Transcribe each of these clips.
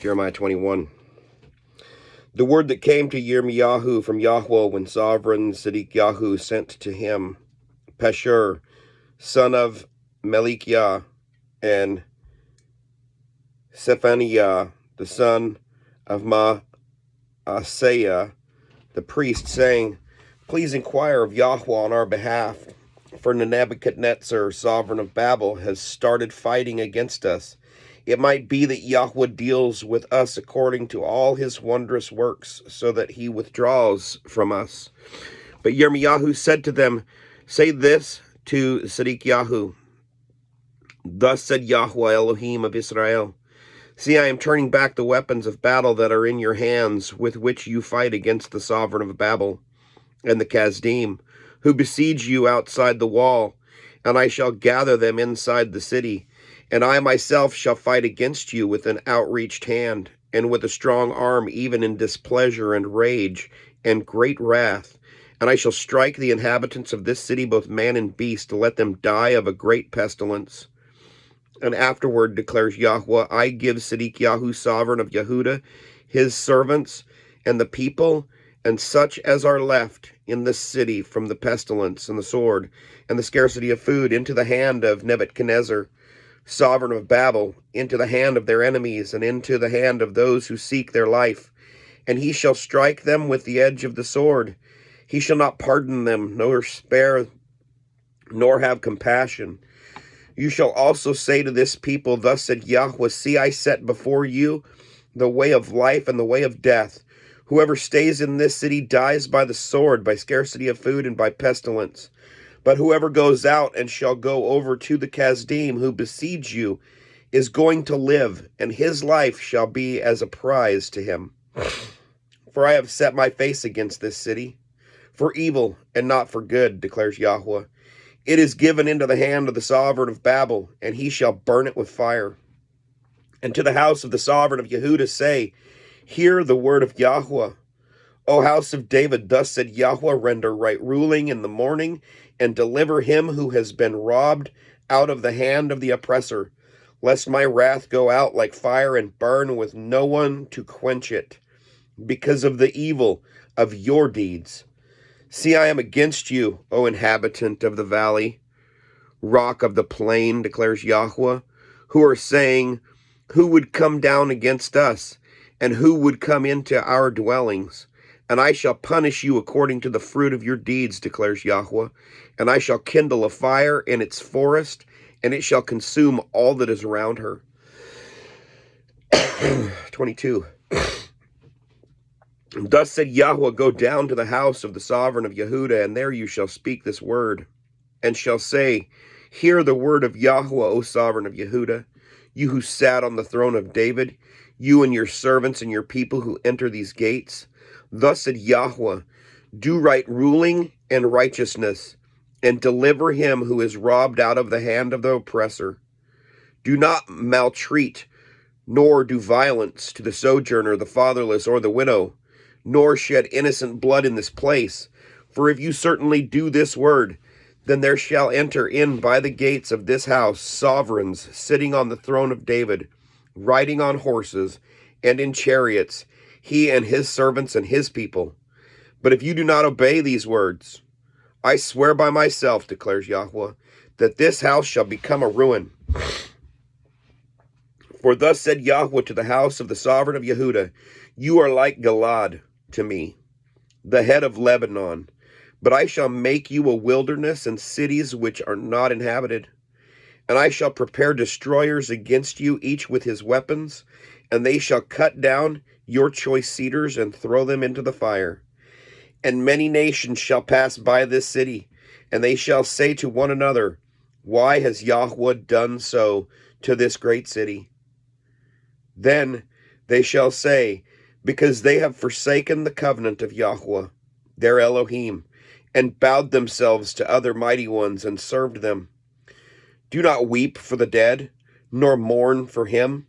Jeremiah 21. The word that came to Yirmiyahu from Yahweh when sovereign Zedekiah sent to him Pashur, son of Malikiah, and Zephaniah, the son of Maaseiah, the priest, saying, Please inquire of Yahweh on our behalf, for Nebuchadnezzar, sovereign of Babel, has started fighting against us. It might be that Yahweh deals with us according to all his wondrous works, so that he withdraws from us. But Yirmiyahu said to them, Say this to Zedekiah, Thus said Yahweh Elohim of Israel, See, I am turning back the weapons of battle that are in your hands, with which you fight against the sovereign of Babel and the Kasdim, who besiege you outside the wall, and I shall gather them inside the city. And I myself shall fight against you with an outreached hand, and with a strong arm, even in displeasure and rage and great wrath. And I shall strike the inhabitants of this city, both man and beast, to let them die of a great pestilence. And afterward, declares Yahweh, I give Zedekiah, sovereign of Yehudah, his servants, and the people, and such as are left in this city from the pestilence and the sword, and the scarcity of food, into the hand of Nebuchadnezzar, sovereign of Babel, into the hand of their enemies, and into the hand of those who seek their life. And he shall strike them with the edge of the sword. He shall not pardon them, nor spare, nor have compassion. You shall also say to this people, Thus said Yahweh, See, I set before you the way of life and the way of death. Whoever stays in this city dies by the sword, by scarcity of food, and by pestilence. But whoever goes out and shall go over to the Kasdim, who besiege you, is going to live, and his life shall be as a prize to him. For I have set my face against this city, for evil and not for good, declares Yahweh. It is given into the hand of the sovereign of Babel, and he shall burn it with fire. And to the house of the sovereign of Yehudah say, Hear the word of Yahweh. O house of David, thus said Yahweh, render right ruling in the morning, and deliver him who has been robbed out of the hand of the oppressor, lest my wrath go out like fire and burn with no one to quench it, because of the evil of your deeds. See, I am against you, O inhabitant of the valley, rock of the plain, declares Yahweh, who are saying, Who would come down against us, and who would come into our dwellings? And I shall punish you according to the fruit of your deeds, declares Yahweh. And I shall kindle a fire in its forest, and it shall consume all that is around her. 22. Thus said Yahweh, Go down to the house of the sovereign of Yehudah, and there you shall speak this word, and shall say, Hear the word of Yahweh, O sovereign of Yehudah, you who sat on the throne of David, you and your servants and your people who enter these gates. Thus said Yahweh, Do right ruling and righteousness, and deliver him who is robbed out of the hand of the oppressor. Do not maltreat, nor do violence to the sojourner, the fatherless, or the widow, nor shed innocent blood in this place. For if you certainly do this word, then there shall enter in by the gates of this house sovereigns sitting on the throne of David, riding on horses and in chariots, he and his servants and his people. But if you do not obey these words, I swear by myself, declares Yahweh, that this house shall become a ruin. For thus said Yahweh to the house of the sovereign of Yehudah, You are like Gilad to me, the head of Lebanon, but I shall make you a wilderness and cities which are not inhabited. And I shall prepare destroyers against you, each with his weapons, and they shall cut down your choice cedars and throw them into the fire. And many nations shall pass by this city, and they shall say to one another, Why has Yahweh done so to this great city? Then they shall say, Because they have forsaken the covenant of Yahweh, their Elohim, and bowed themselves to other mighty ones and served them. Do not weep for the dead, nor mourn for him.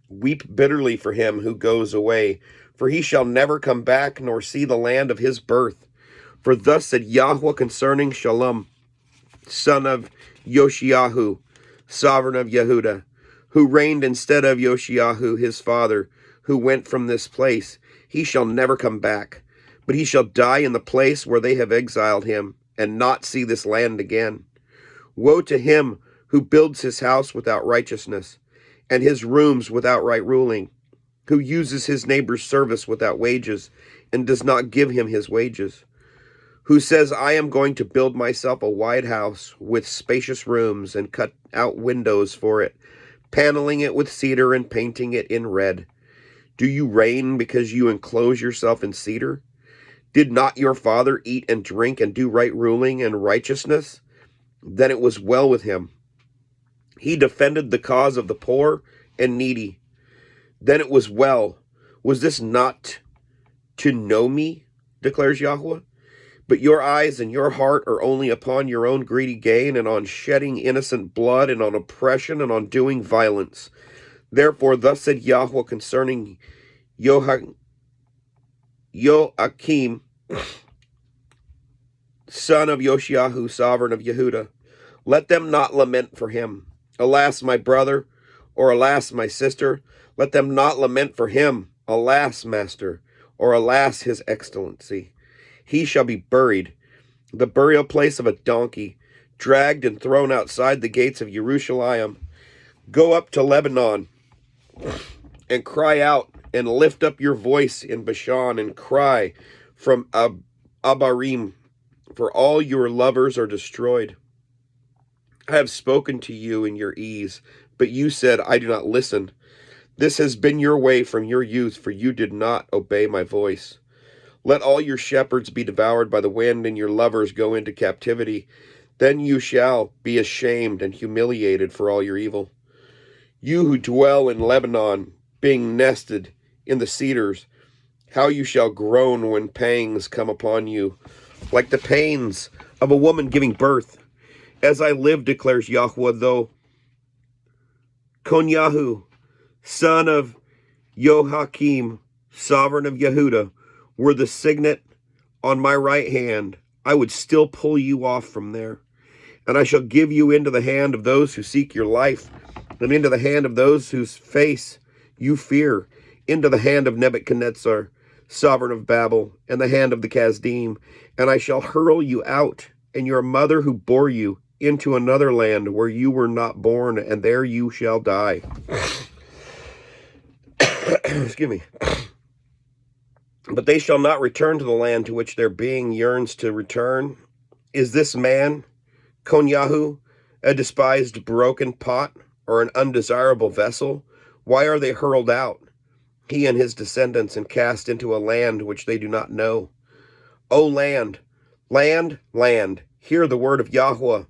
Weep bitterly for him who goes away, for he shall never come back, nor see the land of his birth. For thus said Yahweh concerning Shalom, son of Yoshiyahu, sovereign of Yehudah, who reigned instead of Yoshiyahu his father, who went from this place. He shall never come back, but he shall die in the place where they have exiled him, and not see this land again. Woe to him who builds his house without righteousness, and his rooms without right ruling, who uses his neighbor's service without wages, and does not give him his wages, who says, I am going to build myself a wide house with spacious rooms, and cut out windows for it, paneling it with cedar and painting it in red. Do you reign because you enclose yourself in cedar? Did not your father eat and drink and do right ruling and righteousness? Then it was well with him. He defended the cause of the poor and needy. Then it was well. Was this not to know me, declares Yahweh? But your eyes and your heart are only upon your own greedy gain, and on shedding innocent blood, and on oppression, and on doing violence. Therefore, thus said Yahweh concerning Joachim, son of Yoshiahu, sovereign of Yehuda, let them not lament for him. Alas, my brother, or alas, my sister, let them not lament for him. Alas, master, or alas, his excellency. He shall be buried, the burial place of a donkey, dragged and thrown outside the gates of Jerusalem. Go up to Lebanon, and cry out, and lift up your voice in Bashan, and cry from Abarim, for all your lovers are destroyed. I have spoken to you in your ease, but you said, I do not listen. This has been your way from your youth, for you did not obey my voice. Let all your shepherds be devoured by the wind, and your lovers go into captivity. Then you shall be ashamed and humiliated for all your evil. You who dwell in Lebanon, being nested in the cedars, how you shall groan when pangs come upon you, like the pains of a woman giving birth. As I live, declares Yahweh, though Konyahu, son of Joachim, sovereign of Yehuda, were the signet on my right hand, I would still pull you off from there. And I shall give you into the hand of those who seek your life, and into the hand of those whose face you fear, into the hand of Nebuchadnezzar, sovereign of Babel, and the hand of the Kasdim. And I shall hurl you out, and your mother who bore you, into another land where you were not born, and there you shall die. Excuse me. But they shall not return to the land to which their being yearns to return. Is this man, Konyahu, a despised broken pot, or an undesirable vessel? Why are they hurled out, he and his descendants, and cast into a land which they do not know? O land, land, land, hear the word of Yahweh.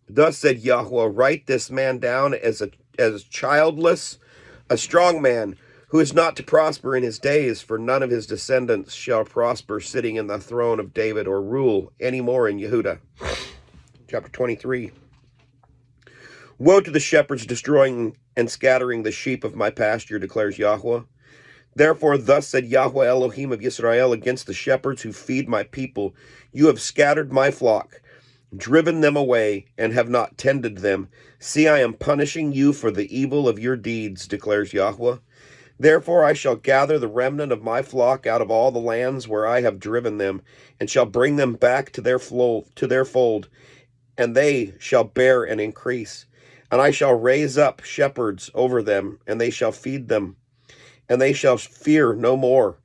Thus said Yahweh, write this man down as childless, a strong man, who is not to prosper in his days, for none of his descendants shall prosper sitting in the throne of David, or rule any more in Yehuda. Chapter 23. Woe to the shepherds destroying and scattering the sheep of my pasture, declares Yahweh. Therefore, thus said Yahweh Elohim of Israel against the shepherds who feed my people, you have scattered my flock, driven them away, and have not tended them. See, I am punishing you for the evil of your deeds, declares Yahweh. Therefore I shall gather the remnant of my flock out of all the lands where I have driven them, and shall bring them back to their fold, and they shall bear and increase. And I shall raise up shepherds over them, and they shall feed them, and they shall fear no more,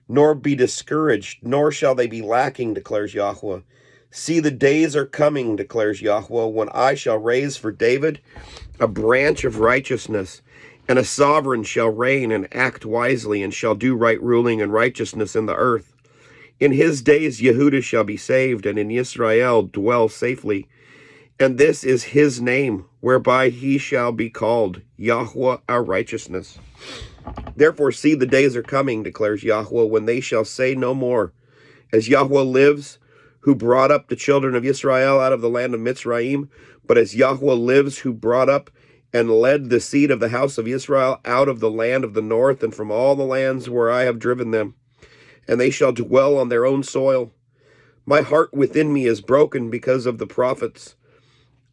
nor be discouraged, nor shall they be lacking, declares Yahweh. See, the days are coming, declares Yahweh, when I shall raise for David a branch of righteousness, and a sovereign shall reign and act wisely, and shall do right ruling and righteousness in the earth. In his days Yehuda shall be saved, and in Israel dwell safely. And this is his name, whereby he shall be called Yahweh our righteousness. Therefore see, the days are coming, declares Yahweh, when they shall say no more, as Yahweh lives, who brought up the children of Israel out of the land of Mitzrayim, but as Yahweh lives, who brought up and led the seed of the house of Israel out of the land of the north, and from all the lands where I have driven them, and they shall dwell on their own soil. My heart within me is broken because of the prophets.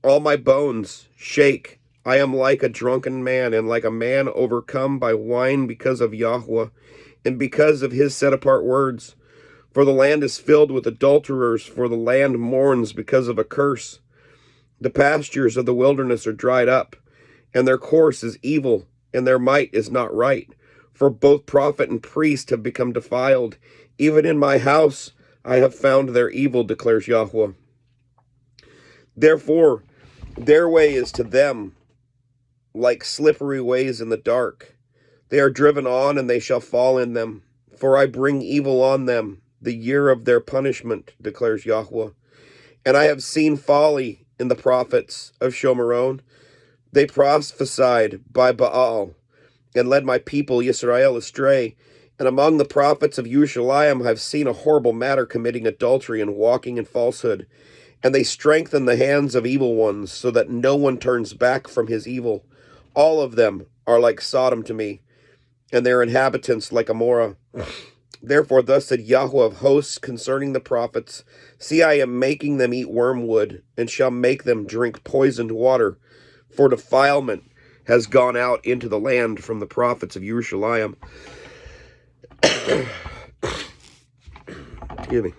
All my bones shake. I am like a drunken man, and like a man overcome by wine because of Yahweh, and because of his set-apart words. For the land is filled with adulterers, for the land mourns because of a curse. The pastures of the wilderness are dried up, and their course is evil, and their might is not right. For both prophet and priest have become defiled. Even in my house I have found their evil, declares Yahweh. Therefore, their way is to them like slippery ways in the dark. They are driven on, and they shall fall in them. For I bring evil on them, the year of their punishment, declares Yahweh. And I have seen folly in the prophets of Shomeron. They prophesied by Baal, and led my people Yisrael astray. And among the prophets of Yerushalayim I have seen a horrible matter, committing adultery and walking in falsehood. And they strengthen the hands of evil ones, so that no one turns back from his evil. All of them are like Sodom to me, and their inhabitants like Amorah. Therefore thus said Yahweh of hosts concerning the prophets, see, I am making them eat wormwood, and shall make them drink poisoned water, for defilement has gone out into the land from the prophets of Yerushalayim. Excuse me.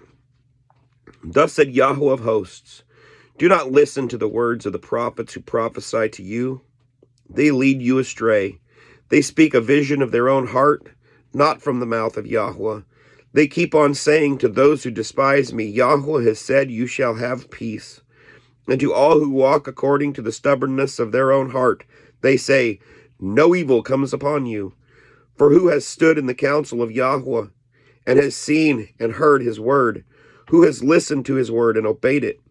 Thus said Yahweh of hosts, do not listen to the words of the prophets who prophesy to you. They lead you astray. They speak a vision of their own heart, not from the mouth of Yahweh. They keep on saying to those who despise me, Yahweh has said, you shall have peace. And to all who walk according to the stubbornness of their own heart, they say, no evil comes upon you. For who has stood in the counsel of Yahweh, and has seen and heard his word? Who has listened to his word and obeyed it?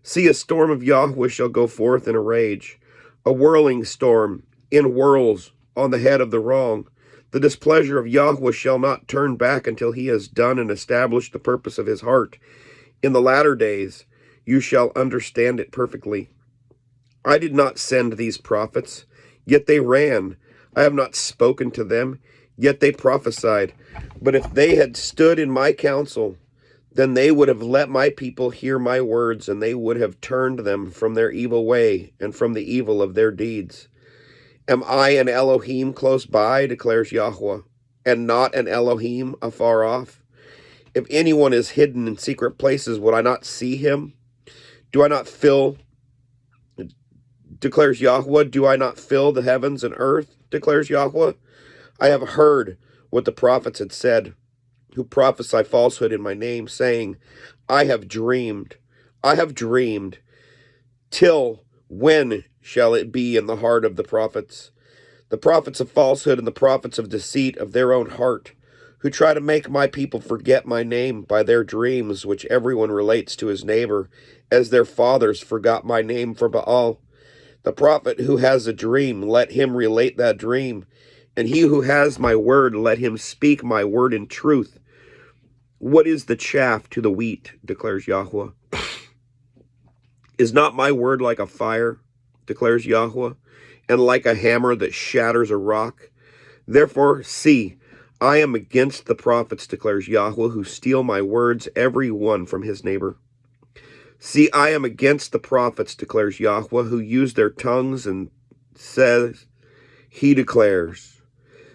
See, a storm of Yahweh shall go forth in a rage, a whirling storm in whirls on the head of the wrong. The displeasure of Yahweh shall not turn back until he has done and established the purpose of his heart. In the latter days you shall understand it perfectly. I did not send these prophets, yet they ran. I have not spoken to them, yet they prophesied. But if they had stood in my counsel, then they would have let my people hear my words, and they would have turned them from their evil way and from the evil of their deeds. Am I an Elohim close by, declares Yahweh, and not an Elohim afar off? If anyone is hidden in secret places, would I not see him? Do I not fill, declares Yahweh, do I not fill the heavens and earth, declares Yahweh? I have heard what the prophets had said, who prophesy falsehood in my name, saying, I have dreamed. Till when shall it be in the heart of the prophets of falsehood and the prophets of deceit of their own heart, who try to make my people forget my name by their dreams, which everyone relates to his neighbor, as their fathers forgot my name for Baal? The prophet who has a dream, let him relate that dream, and he who has my word, let him speak my word in truth. What is the chaff to the wheat, declares Yahweh? Is not my word like a fire, declares Yahweh, and like a hammer that shatters a rock? Therefore, see, I am against the prophets, declares Yahweh, who steal my words, every one from his neighbor. See, I am against the prophets, declares Yahweh, who use their tongues and says, he declares.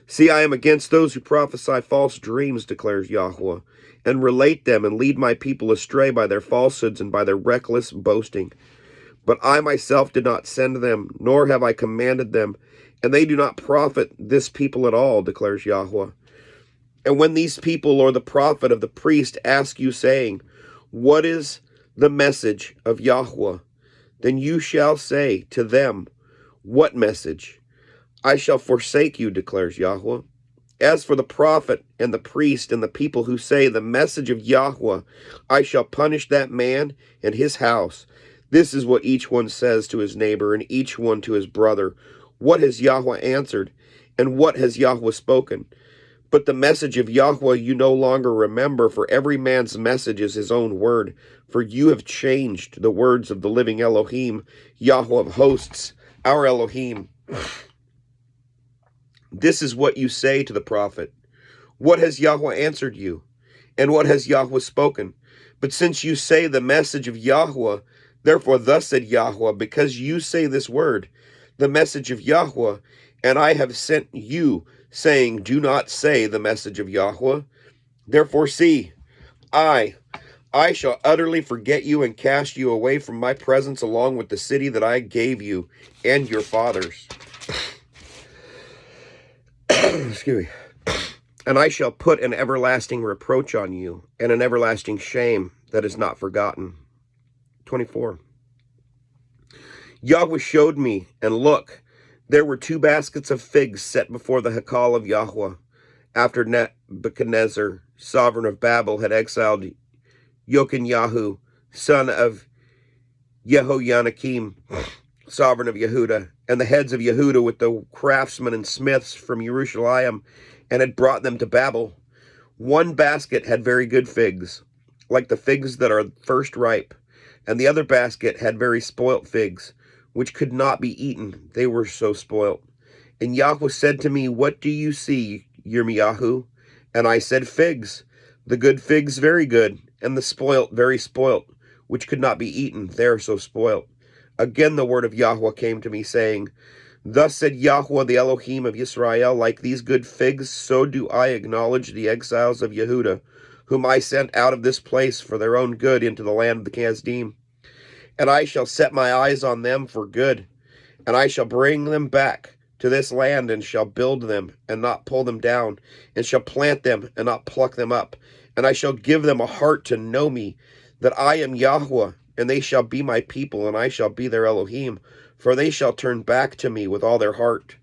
See, I am against those who prophesy false dreams, declares Yahweh, and relate them and lead my people astray by their falsehoods and by their reckless boasting. But I myself did not send them, nor have I commanded them, and they do not profit this people at all, declares Yahweh. And when these people or the prophet of the priest ask you, saying, what is the message of Yahweh? Then you shall say to them, what message? I shall forsake you, declares Yahweh. As for the prophet and the priest and the people who say the message of Yahweh, I shall punish that man and his house. This is what each one says to his neighbor and each one to his brother. What has Yahweh answered, and what has Yahweh spoken? But the message of Yahweh you no longer remember, for every man's message is his own word. For you have changed the words of the living Elohim, Yahweh of hosts, our Elohim. This is what you say to the prophet. What has Yahweh answered you? And what has Yahweh spoken? But since you say the message of Yahweh, therefore thus said Yahweh, because you say this word, the message of Yahweh, and I have sent you, saying, do not say the message of Yahweh. Therefore see, I shall utterly forget you and cast you away from my presence along with the city that I gave you and your fathers. Excuse me. And I shall put an everlasting reproach on you and an everlasting shame that is not forgotten. 24. Yahweh showed me, and look, there were 2 baskets of figs set before the Hekal of Yahweh, after Nebuchadnezzar, sovereign of Babel, had exiled Yochanyahu, son of Jehoiakim, sovereign of Yehuda, and the heads of Yehuda with the craftsmen and smiths from Jerusalem, and had brought them to Babel. 1 basket had very good figs, like the figs that are first ripe, and the other basket had very spoilt figs, which could not be eaten, they were so spoilt. And Yahweh said to me, what do you see, Yirmiyahu? And I said, figs, the good figs very good, and the spoilt very spoilt, which could not be eaten, they are so spoilt. Again the word of Yahweh came to me, saying, thus said Yahweh, the Elohim of Israel, like these good figs, so do I acknowledge the exiles of Yehuda, whom I sent out of this place for their own good into the land of the Kasdim. And I shall set my eyes on them for good, and I shall bring them back to this land, and shall build them, and not pull them down, and shall plant them, and not pluck them up. And I shall give them a heart to know me, that I am Yahweh, and they shall be my people, and I shall be their Elohim, for they shall turn back to me with all their heart.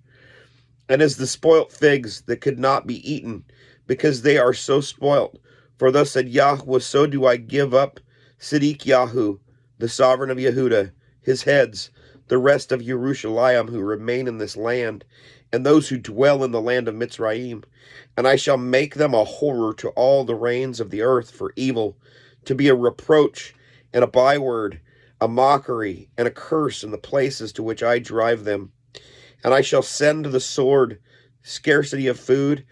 And as the spoilt figs that could not be eaten, because they are so spoilt, for thus said Yahweh, so do I give up Siddiq the sovereign of Yehuda, his heads, the rest of Jerusalem who remain in this land, and those who dwell in the land of Mitzrayim. And I shall make them a horror to all the reigns of the earth for evil, to be a reproach and a byword, a mockery and a curse in the places to which I drive them. And I shall send the sword, scarcity of food,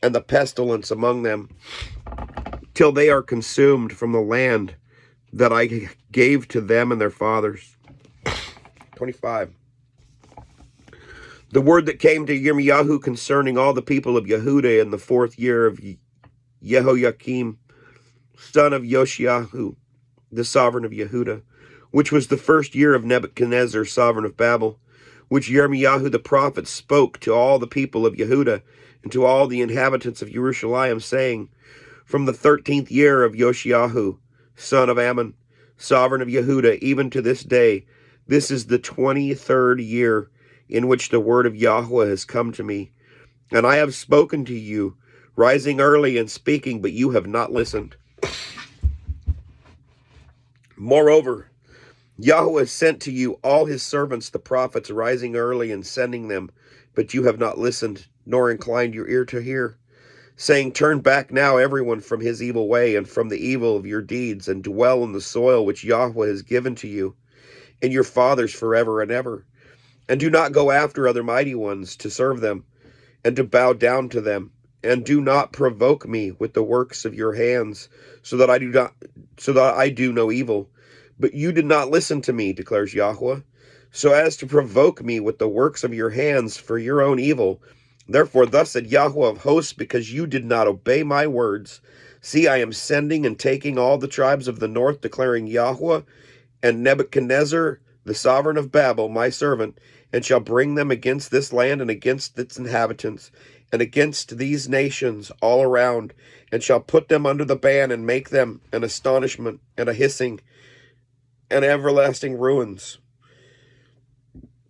and the pestilence among them, till they are consumed from the land that I gave to them and their fathers. 25. The word that came to Yirmiyahu concerning all the people of Yehuda in the 4th year of Jehoiakim, son of Yoshiahu, the sovereign of Yehuda, which was the 1st year of Nebuchadnezzar, sovereign of Babel, which Yirmiyahu the prophet spoke to all the people of Yehuda and to all the inhabitants of Jerusalem, saying, from the 13th year of Yoshiahu, son of Ammon, sovereign of Yehuda, even to this day, this is the 23rd year in which the word of Yahweh has come to me. And I have spoken to you, rising early and speaking, but you have not listened. Moreover, Yahweh has sent to you all his servants, the prophets, rising early and sending them, but you have not listened, nor inclined your ear to hear, saying, turn back now everyone from his evil way and from the evil of your deeds, and dwell in the soil which Yahweh has given to you and your fathers forever and ever. And do not go after other mighty ones to serve them and to bow down to them, and do not provoke me with the works of your hands, so that I do no evil. But you did not listen to me, declares Yahweh, so as to provoke me with the works of your hands for your own evil. Therefore, thus said Yahweh of hosts, because you did not obey my words, see, I am sending and taking all the tribes of the north, declaring Yahweh, and Nebuchadnezzar, the sovereign of Babel, my servant, and shall bring them against this land and against its inhabitants, and against these nations all around, and shall put them under the ban, and make them an astonishment, and a hissing, and everlasting ruins.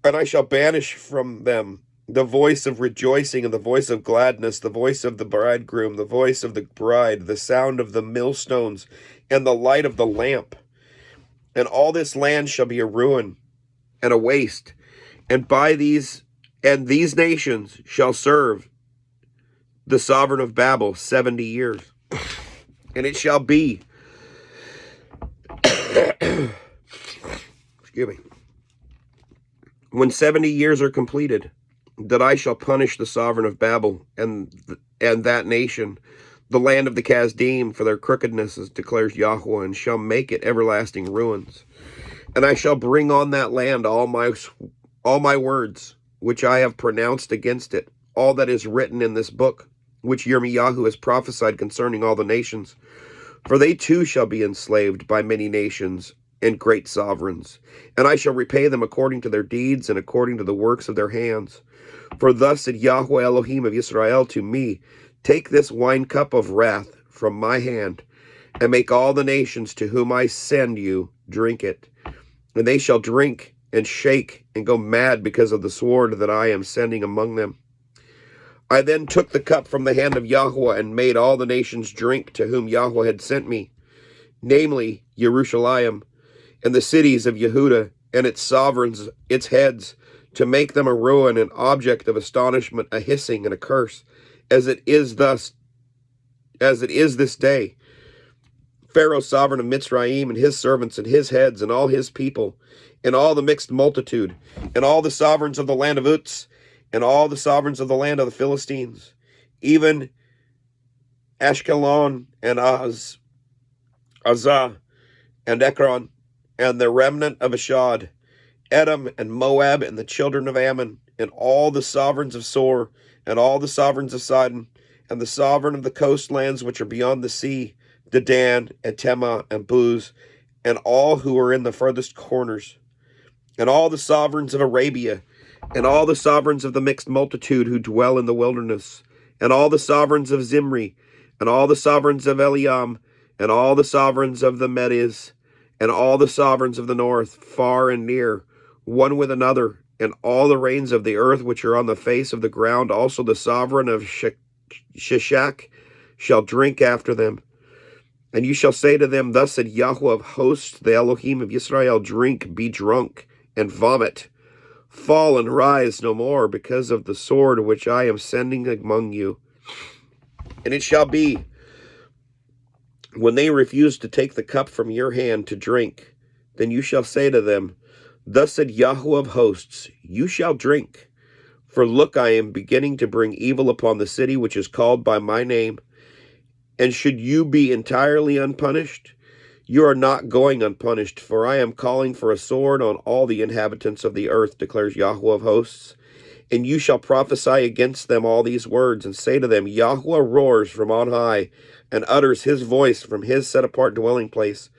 And I shall banish from them the voice of rejoicing and the voice of gladness, the voice of the bridegroom, the voice of the bride, the sound of the millstones, and the light of the lamp. And all this land shall be a ruin and a waste. And these nations shall serve the sovereign of Babel 70 years. And it shall be, excuse me, when 70 years are completed, that I shall punish the sovereign of Babel and that nation, the land of the Kasdim, for their crookedness, declares Yahweh, and shall make it everlasting ruins. And I shall bring on that land all all my words, which I have pronounced against it, all that is written in this book, which Yirmiyahu has prophesied concerning all the nations. For they too shall be enslaved by many nations and great sovereigns, and I shall repay them according to their deeds and according to the works of their hands. For thus said Yahweh Elohim of Israel to me, take this wine cup of wrath from my hand, and make all the nations to whom I send you drink it. And they shall drink and shake and go mad because of the sword that I am sending among them. I then took the cup from the hand of Yahweh and made all the nations drink to whom Yahweh had sent me, namely Jerusalem and the cities of Yehuda and its sovereigns, its heads, to make them a ruin, an object of astonishment, a hissing and a curse, as it is this day. Pharaoh, sovereign of Mitzrayim, and his servants, and his heads, and all his people, and all the mixed multitude, and all the sovereigns of the land of Uz, and all the sovereigns of the land of the Philistines, even Ashkelon, and Azah, and Ekron, and the remnant of Ashdod, Edom, and Moab, and the children of Ammon, and all the sovereigns of Sor, and all the sovereigns of Sidon, and the sovereign of the coastlands which are beyond the sea, Dedan, and Tema, and Buz, and all who are in the furthest corners, and all the sovereigns of Arabia, and all the sovereigns of the mixed multitude who dwell in the wilderness, and all the sovereigns of Zimri, and all the sovereigns of Eliam, and all the sovereigns of the Medes, and all the sovereigns of the north, far and near, one with another, and all the reigns of the earth which are on the face of the ground, also the sovereign of Shishak shall drink after them. And you shall say to them, thus said Yahweh of hosts, the Elohim of Israel, drink, be drunk, and vomit. Fall and rise no more, because of the sword which I am sending among you. And it shall be, when they refuse to take the cup from your hand to drink, then you shall say to them, thus said Yahweh of hosts, you shall drink. For look, I am beginning to bring evil upon the city which is called by my name. And should you be entirely unpunished? You are not going unpunished, for I am calling for a sword on all the inhabitants of the earth, declares Yahweh of hosts. And you shall prophesy against them all these words, and say to them, Yahweh roars from on high, and utters his voice from his set-apart dwelling place.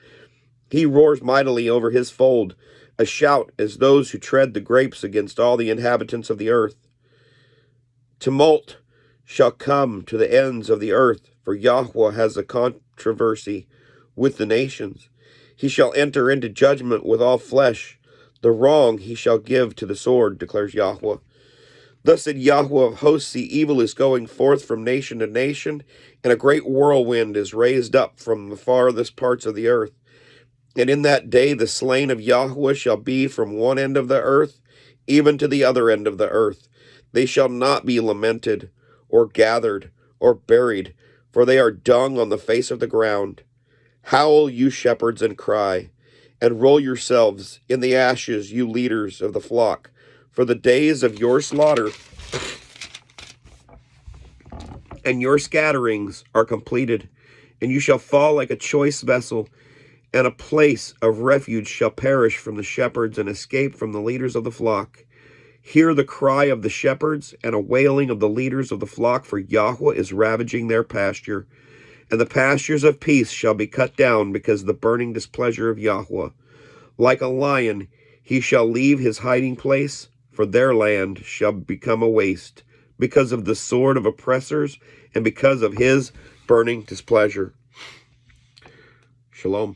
He roars mightily over his fold, a shout as those who tread the grapes against all the inhabitants of the earth. Tumult shall come to the ends of the earth, for Yahweh has a controversy with the nations. He shall enter into judgment with all flesh. The wrong he shall give to the sword, declares Yahweh. Thus said Yahweh of hosts, the evil is going forth from nation to nation, and a great whirlwind is raised up from the farthest parts of the earth. And in that day the slain of Yahweh shall be from one end of the earth, even to the other end of the earth. They shall not be lamented, or gathered, or buried, for they are dung on the face of the ground. Howl, you shepherds, and cry, and roll yourselves in the ashes, you leaders of the flock, for the days of your slaughter and your scatterings are completed, and you shall fall like a choice vessel, and a place of refuge shall perish from the shepherds and escape from the leaders of the flock. Hear the cry of the shepherds and a wailing of the leaders of the flock, for Yahweh is ravaging their pasture. And the pastures of peace shall be cut down because of the burning displeasure of Yahweh. Like a lion, he shall leave his hiding place, for their land shall become a waste, because of the sword of oppressors and because of his burning displeasure. Shalom.